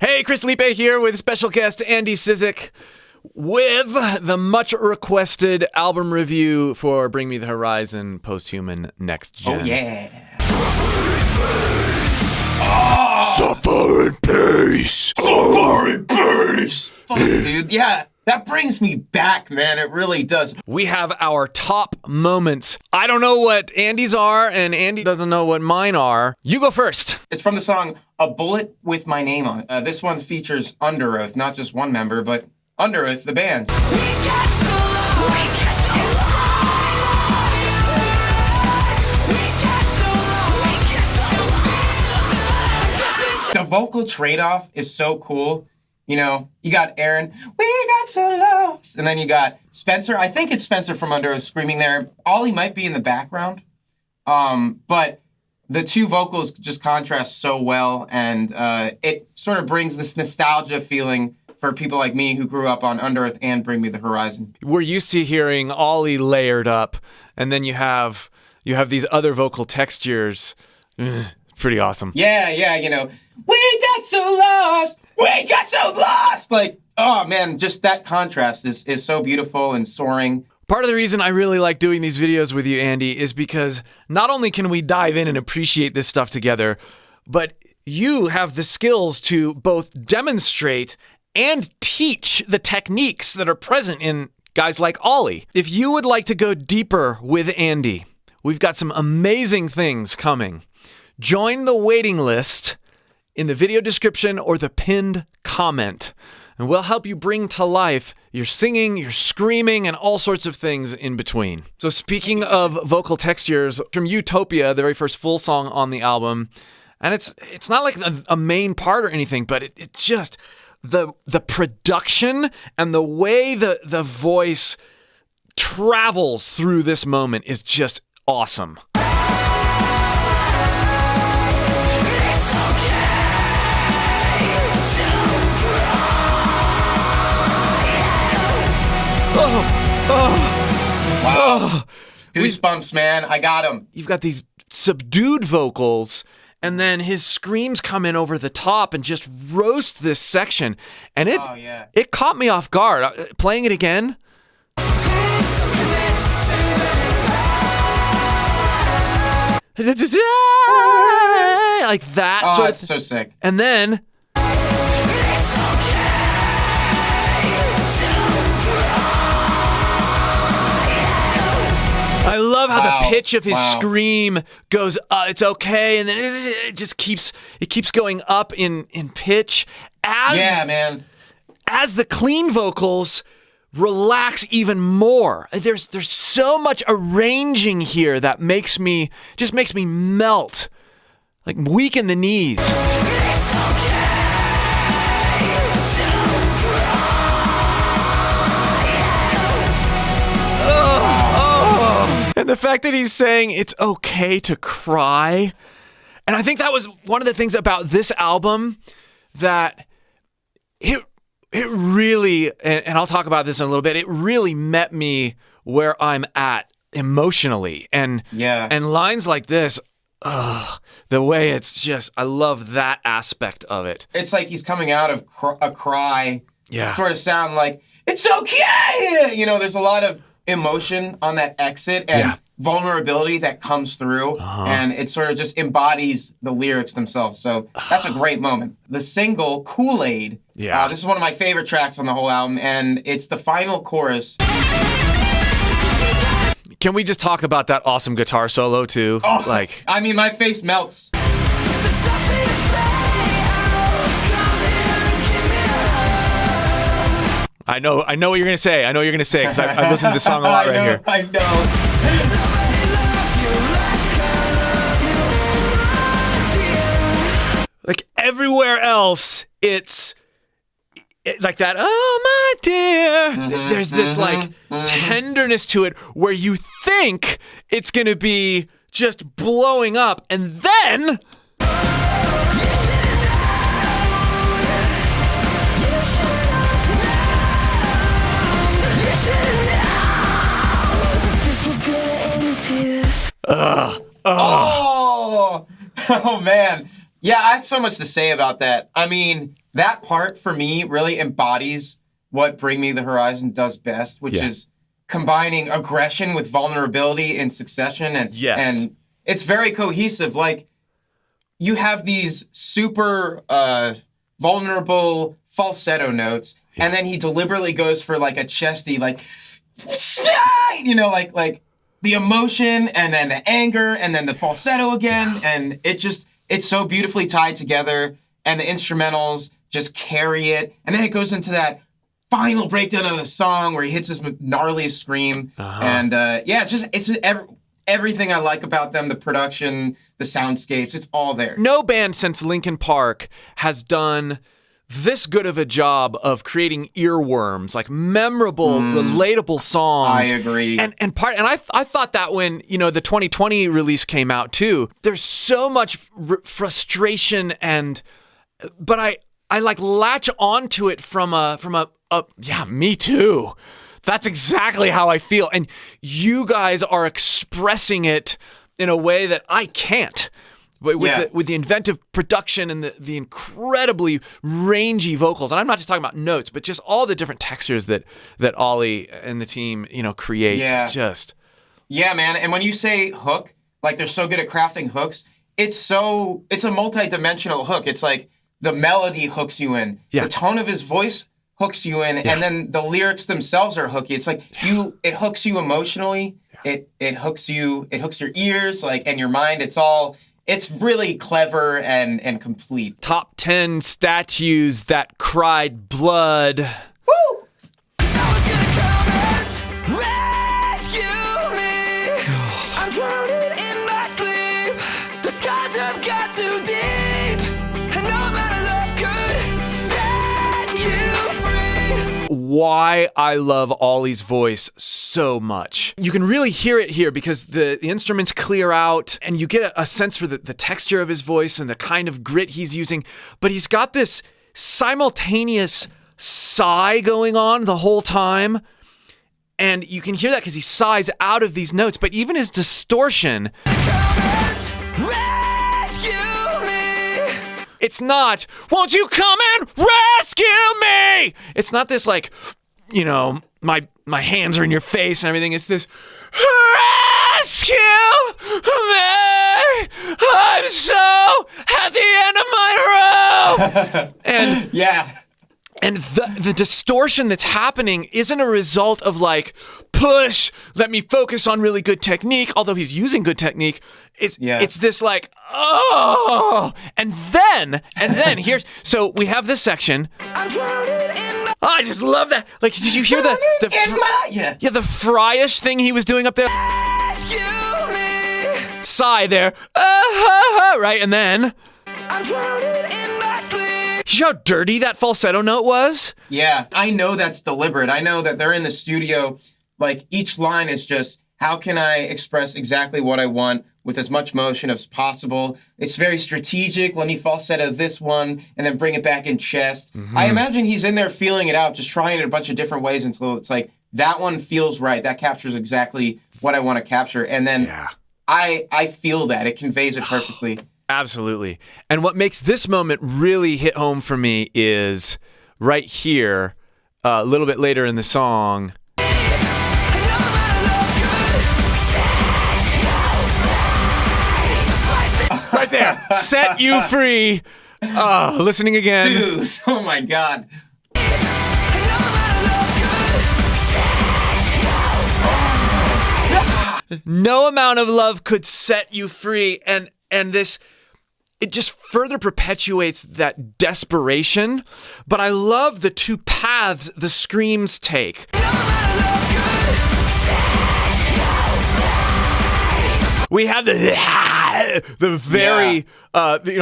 Hey, Chris Liepe here with special guest Andy Cizek with the much-requested album review for Bring Me the Horizon Posthuman NeX GEn. Oh, yeah. Suffer in peace! Suffer in peace! Fuck, dude. Yeah, that brings me back, man. It really does. We have our top moments. I don't know what Andy's are, and Andy doesn't know what mine are. You go first. It's from the song A Bullet with My Name on it. This one features Under Oath, not just one member, but Under Oath, the band. The vocal trade-off is so cool. You know, you got Aaron, we got so lost. And then you got Spencer. I think it's Spencer from Under Oath screaming there. Ollie might be in the background. But the two vocals just contrast so well. And it sort of brings this nostalgia feeling for people like me who grew up on Under Oath and Bring Me the Horizon. We're used to hearing Ollie layered up, and then you have these other vocal textures. Pretty awesome. Yeah, you know, we got so lost, we got so lost. Like, oh man, just that contrast is so beautiful and soaring. Part of the reason I really like doing these videos with you, Andy, is because not only can we dive in and appreciate this stuff together, but you have the skills to both demonstrate and teach the techniques that are present in guys like Ollie. If you would like to go deeper with Andy, we've got some amazing things coming. Join the waiting list in the video description or the pinned comment, and we'll help you bring to life your singing, your screaming, and all sorts of things in between. So speaking of vocal textures, from Utopia, the very first full song on the album, and it's not like a main part or anything, but it just, the production and the way the voice travels through this moment is just awesome. Wow. Goosebumps, man. I got him. You've got these subdued vocals, and then his screams come in over the top and just roast this section. And it caught me off guard. Playing it again. Like that. Oh, it's so sick. And then I love how the pitch of his scream goes, it's okay, and then it just keeps going up in pitch as the clean vocals relax even more. There's so much arranging here that makes me melt, like weak in the knees. And the fact that he's saying it's okay to cry. And I think that was one of the things about this album that it really, and I'll talk about this in a little bit, it really met me where I'm at emotionally. And lines like this, the way it's just, I love that aspect of it. It's like he's coming out of a cry. Yeah. Sort of sound like, it's okay! You know, there's a lot of emotion on that exit and vulnerability that comes through, and it sort of just embodies the lyrics themselves. So that's a great moment. The single Kool-Aid, this is one of my favorite tracks on the whole album, and it's the final chorus. Can we just talk about that awesome guitar solo too? Oh, I mean, my face melts. I know what you're gonna say. Because I've listened to this song a lot right here. I know. Like everywhere else, it's like that. Oh my dear. There's this like tenderness to it where you think it's gonna be just blowing up, and then. Oh man. Yeah, I have so much to say about that. I mean, that part for me really embodies what Bring Me the Horizon does best, which is combining aggression with vulnerability in succession. And it's very cohesive. Like, you have these super vulnerable falsetto notes, and then he deliberately goes for like a chesty, like, you know, like the emotion, and then the anger, and then the falsetto again, and it's so beautifully tied together, and the instrumentals just carry it, and then it goes into that final breakdown of the song where he hits his gnarliest scream, and it's everything I like about them, the production, the soundscapes, it's all there. No band since Linkin Park has done this good of a job of creating earworms, like memorable, relatable songs. I agree. And I thought that when, you know, the 2020 release came out too, there's so much frustration but I like latch onto it from a me too. That's exactly how I feel. And you guys are expressing it in a way that I can't. With the inventive production and the incredibly rangy vocals. And I'm not just talking about notes, but just all the different textures that Ollie and the team, you know, create. Yeah, man. And when you say hook, like they're so good at crafting hooks, it's a multi-dimensional hook. It's like the melody hooks you in. The tone of his voice hooks you in, and then the lyrics themselves are hooky. It's like it hooks you emotionally. It hooks your ears, like, and your mind. It's really clever and complete. Top 10 statues that cried blood. Woo! Someone's gonna come and rescue me. I'm drowning in my sleep. The skies have got too deep, and no amount of love could set you free. Why I love Ollie's voice so much. You can really hear it here because the instruments clear out, and you get a sense for the texture of his voice and the kind of grit he's using. But he's got this simultaneous sigh going on the whole time. And you can hear that because he sighs out of these notes. But even his distortion, it's not, won't you come and rescue me? It's not this like, you know, my hands are in your face and everything. It's this, rescue me. I'm so at the end of my rope. And and the distortion that's happening isn't a result of like, push, let me focus on really good technique, although he's using good technique. It's this like, oh, and then here's, so we have this section. I just love that. Like, did you hear the Fryish thing he was doing up there? Sigh there, right, and then. You see how dirty that falsetto note was? Yeah, I know that's deliberate. I know that they're in the studio, like each line is just, how can I express exactly what I want with as much motion as possible? It's very strategic. Let me falsetto this one and then bring it back in chest. I imagine he's in there feeling it out, just trying it a bunch of different ways until it's like, that one feels right. That captures exactly what I want to capture. And then I feel that. It conveys it perfectly. Absolutely. And what makes this moment really hit home for me is right here, a little bit later in the song. Right there. Set you free. Listening again. Dude, oh my God. No amount of love could set you free. And this, it just further perpetuates that desperation. But I love the two paths the screams take. We have the very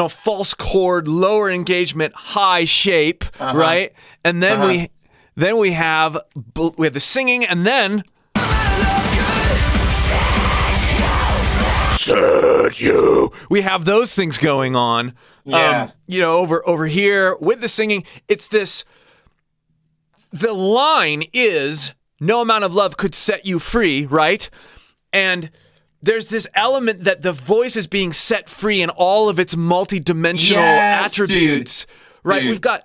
false chord, lower engagement, high shape, right? And then we have the singing, and then we have those things going on. Over here with the singing, it's this. The line is, no amount of love could set you free, right? And there's this element that the voice is being set free in all of its multi-dimensional attributes, right? Dude.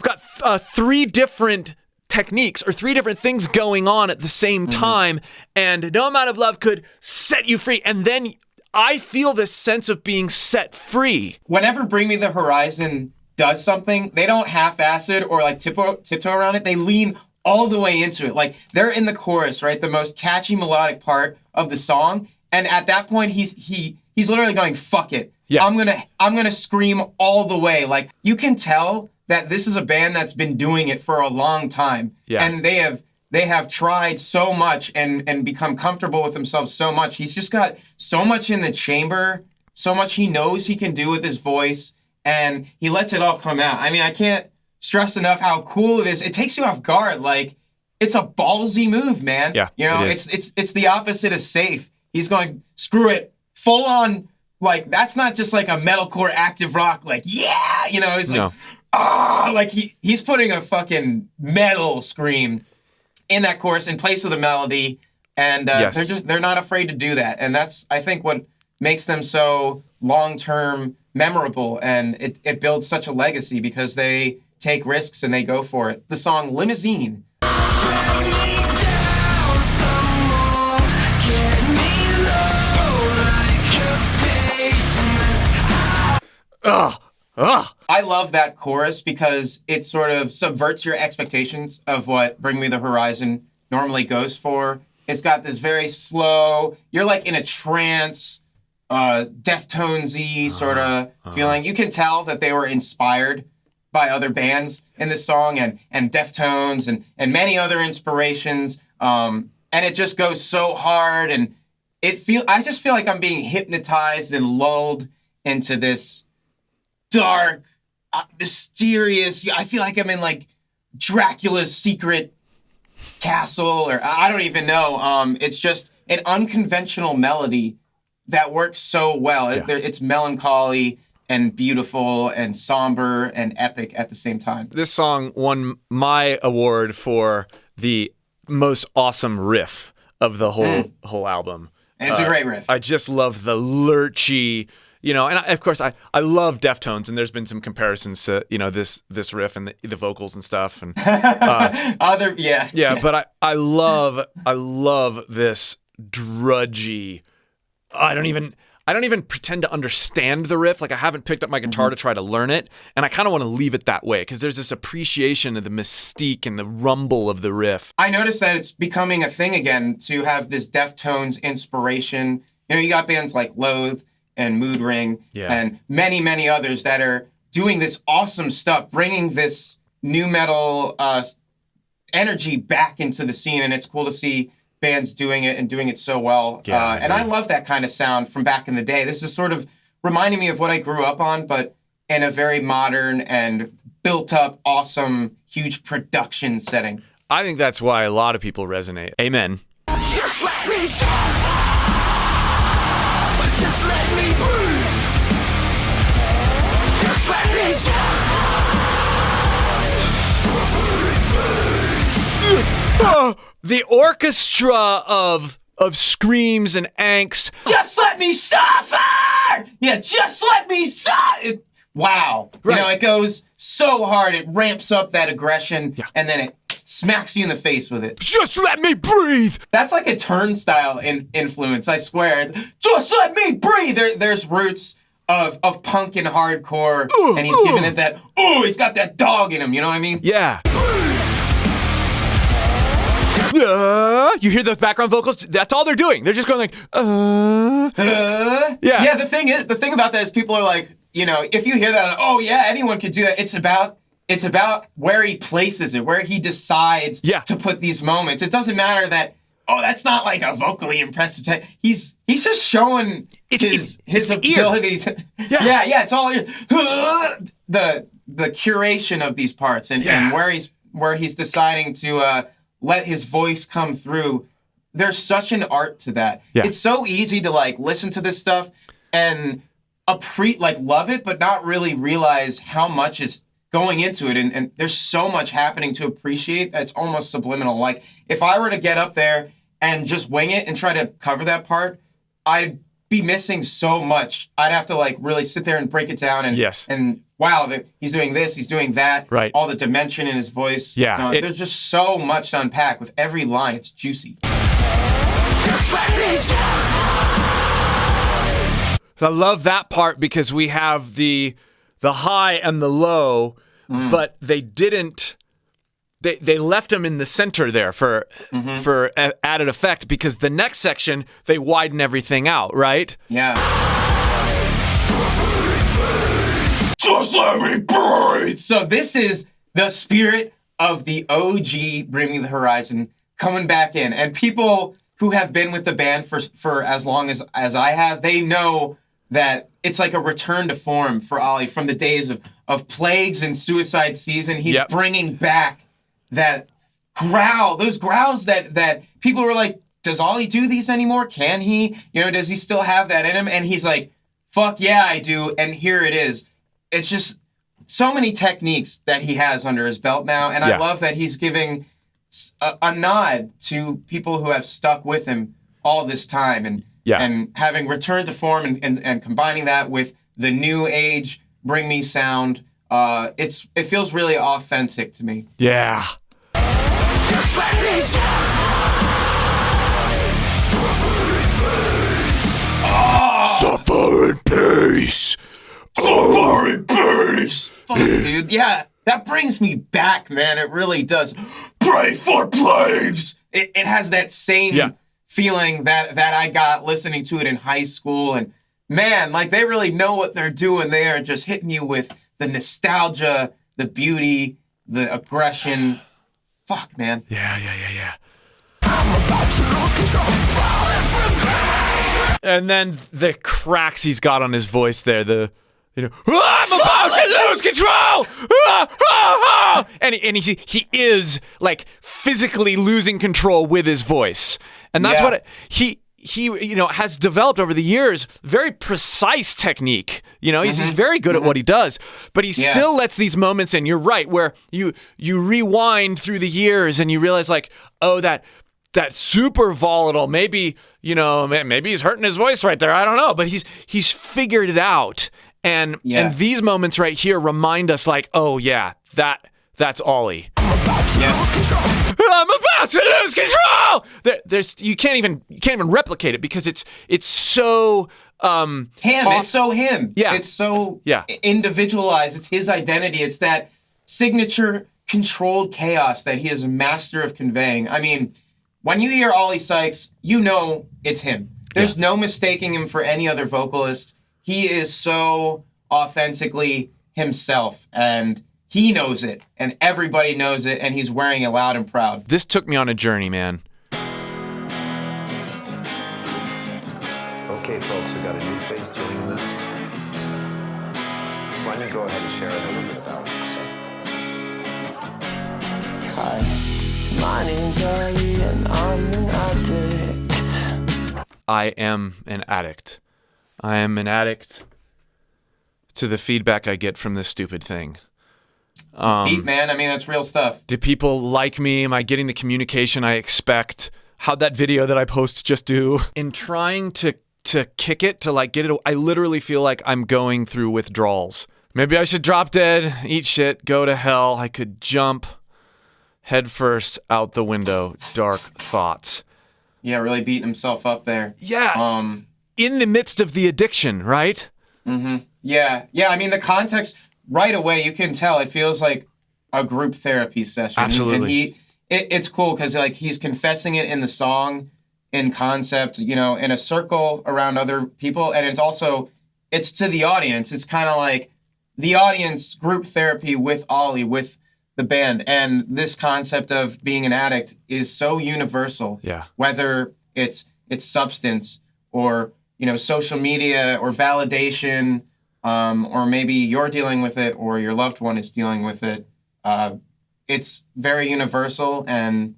got three different techniques or three different things going on at the same time, and no amount of love could set you free. And then I feel this sense of being set free. Whenever Bring Me the Horizon does something, they don't half-ass it or like tiptoe around it. They lean all the way into it. Like, they're in the chorus, right? The most catchy melodic part of the song. And at that point, he's literally going, fuck it. Yeah. I'm gonna scream all the way. Like, you can tell that this is a band that's been doing it for a long time. Yeah. And they have tried so much and become comfortable with themselves so much. He's just got so much in the chamber, so much he knows he can do with his voice, and he lets it all come out. I mean, I can't stress enough how cool it is. It takes you off guard. Like, it's a ballsy move, man. Yeah, you know, it's the opposite of safe. He's going, screw it, full on. Like, that's not just like a metalcore active rock. Like, yeah, you know, it's like, like he's putting a fucking metal scream in that chorus in place of the melody, and they're not afraid to do that, and that's, I think, what makes them so long-term memorable, and it builds such a legacy because they take risks and they go for it. The song Limousine. I love that chorus because it sort of subverts your expectations of what Bring Me the Horizon normally goes for. It's got this very slow, you're like in a trance, Deftones-y sort of feeling. You can tell that they were inspired by other bands in this song and Deftones and many other inspirations. And it just goes so hard, and I just feel like I'm being hypnotized and lulled into this dark, mysterious. I feel like I'm in like Dracula's secret castle, or I don't even know. It's just an unconventional melody that works so well. It's melancholy and beautiful and somber and epic at the same time. This song won my award for the most awesome riff of the whole album. And it's a great riff. I just love the lurchy, you know, and of course I love Deftones, and there's been some comparisons to, you know, this riff and the vocals and stuff, and but I love this drudgy. I don't even pretend to understand the riff. Like, I haven't picked up my guitar to try to learn it, and I kind of want to leave it that way because there's this appreciation of the mystique and the rumble of the riff. I noticed that it's becoming a thing again to have this Deftones inspiration. You know, you got bands like Loathe and Mood Ring and many, many others that are doing this awesome stuff, bringing this new metal energy back into the scene, and it's cool to see bands doing it and doing it so well. And I love that kind of sound from back in the day. This is sort of reminding me of what I grew up on, but in a very modern and built up, awesome, huge production setting. I think that's why a lot of people resonate. Amen. Just let me suffer. Just let me breathe. Just let me suffer. The orchestra of screams and angst. Just let me suffer! Yeah, just let me suffer! Wow. Right. You know, it goes so hard, it ramps up that aggression, and then it smacks you in the face with it. Just let me breathe! That's like a Turnstile influence, I swear. Just let me breathe! There's roots of punk and hardcore, and he's giving it that, he's got that dog in him, you know what I mean? Yeah. You hear those background vocals? That's all they're doing. They're just going like, Yeah. Yeah, the thing about that is people are like, you know, if you hear that, anyone could do that. It's about where he places it, where he decides to put these moments. It doesn't matter that, that's not like a vocally impressive type. He's just showing his ability. It's all the curation of these parts and where he's deciding to let his voice come through. There's such an art to that. Yeah. It's so easy to like listen to this stuff and love it, but not really realize how much is going into it. And there's so much happening to appreciate that's almost subliminal. Like, if I were to get up there and just wing it and try to cover that part, I'd be missing so much. I'd have to like really sit there and break it down and Yes. and wow, he's doing this, he's doing that. Right. All the dimension in his voice. Yeah, There's just so much to unpack with every line. It's juicy. So I love that part because we have the high and the low, but they didn't. They left them in the center there for added effect because the next section they widen everything out, right? Yeah. Just let me breathe. So this is the spirit of the OG Bring Me the Horizon coming back in. And people who have been with the band for as long as I have, they know that it's like a return to form for Ollie from the days of Plagues and Suicide Season. He's bringing back that growl, those growls that people were like, does Ollie do these anymore? Can he? Does he still have that in him? And he's like, fuck yeah, I do. And here it is. It's just so many techniques that he has under his belt now. And I love that he's giving a nod to people who have stuck with him all this time and having returned to form and combining that with the new age Bring Me sound. It feels really authentic to me. Yeah. Suffer in peace. Suffer in peace. Fuck, dude. Yeah, that brings me back, man. It really does. Pray for plagues. It has that same feeling that I got listening to it in high school. And man, like they really know what they're doing. They are just hitting you with the nostalgia, the beauty, the aggression. Fuck, man. Yeah. I'm about to lose control, falling from grace. And then the cracks he's got on his voice there, I'm about to lose control! And he is like physically losing control with his voice. And that's what he has developed over the years, very precise technique. He's very good at what he does, but he still lets these moments in. You're right, where you rewind through the years and you realize like, oh, that super volatile, maybe he's hurting his voice right there. I don't know, but he's figured it out. And these moments right here remind us like, oh yeah, that's Ollie. I'm about to lose control. You can't even replicate it because it's so him. It's so him. Yeah. It's so individualized. It's his identity. It's that signature controlled chaos that he is a master of conveying. I mean, when you hear Ollie Sykes, it's him. There's no mistaking him for any other vocalist. He is so authentically himself, and he knows it, and everybody knows it, and he's wearing it loud and proud. This took me on a journey, man. Okay, folks, we got a new face joining us. Why don't you go ahead and share a little bit about yourself? Hi, my name's Ollie, and I'm an addict. I am an addict. I am an addict to the feedback I get from this stupid thing. It's deep, man. I mean, that's real stuff. Do people like me? Am I getting the communication I expect? How'd that video that I post just do? In trying to kick it, to like get it, I literally feel like I'm going through withdrawals. Maybe I should drop dead, eat shit, go to hell. I could jump head first out the window. Dark thoughts. Yeah, really beating himself up there. Yeah. In the midst of the addiction, right? Mm-hmm. Yeah. I mean, the context right away, you can tell it feels like a group therapy session. Absolutely. And it's cool because like he's confessing it in the song, in concept, in a circle around other people, and it's to the audience. It's kind of like the audience group therapy with Ollie, with the band, and this concept of being an addict is so universal. Yeah. Whether it's substance or social media or validation, or maybe you're dealing with it or your loved one is dealing with it. It's very universal and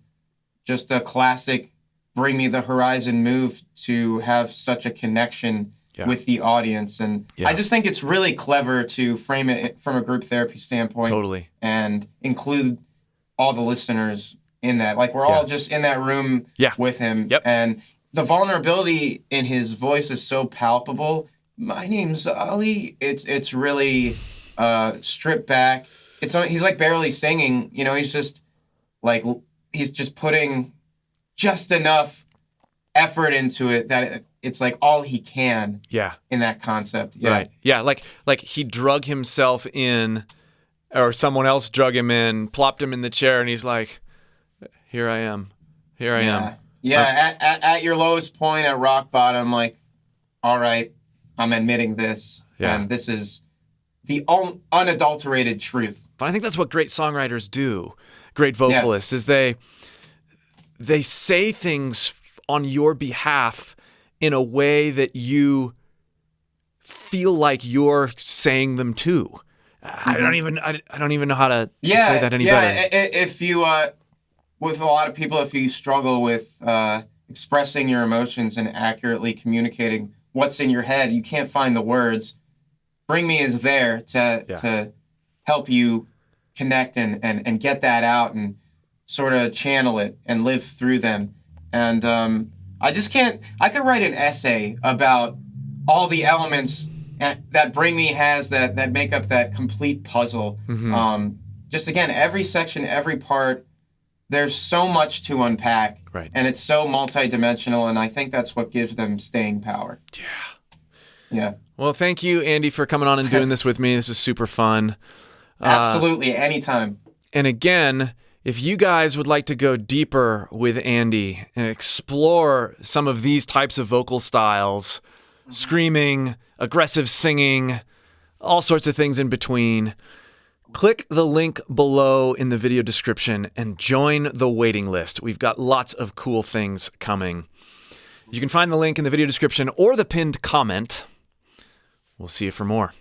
just a classic Bring Me the Horizon move to have such a connection with the audience. And I just think it's really clever to frame it from a group therapy standpoint. Totally. And include all the listeners in that. Like we're all just in that room with him. Yep. And the vulnerability in his voice is so palpable. My name's Ali. It's really stripped back. He's like barely singing. You know, he's just putting just enough effort into it that it's like all he can. Yeah. In that concept. Yeah. Right. Yeah. Like he drug himself in, or someone else drug him in, plopped him in the chair, and he's like, "Here I am. Here I am." Yeah. At your lowest point, at rock bottom, like, all right, I'm admitting this, and this is the unadulterated truth. But I think that's what great songwriters do. Great vocalists is they say things on your behalf in a way that you feel like you're saying them too. I don't even know how to say that any better. If you with a lot of people, if you struggle with expressing your emotions and accurately communicating what's in your head, you can't find the words. Bring Me is there to help you connect and get that out and sort of channel it and live through them. And I could write an essay about all the elements that Bring Me has that make up that complete puzzle. Just again, every section, every part, there's so much to unpack. Right. And it's so multidimensional, and I think that's what gives them staying power. Yeah. Well, thank you, Andy, for coming on and doing this with me. This was super fun. Absolutely, anytime. And again, if you guys would like to go deeper with Andy and explore some of these types of vocal styles, screaming, aggressive singing, all sorts of things in between, click the link below in the video description and join the waiting list. We've got lots of cool things coming. You can find the link in the video description or the pinned comment. We'll see you for more.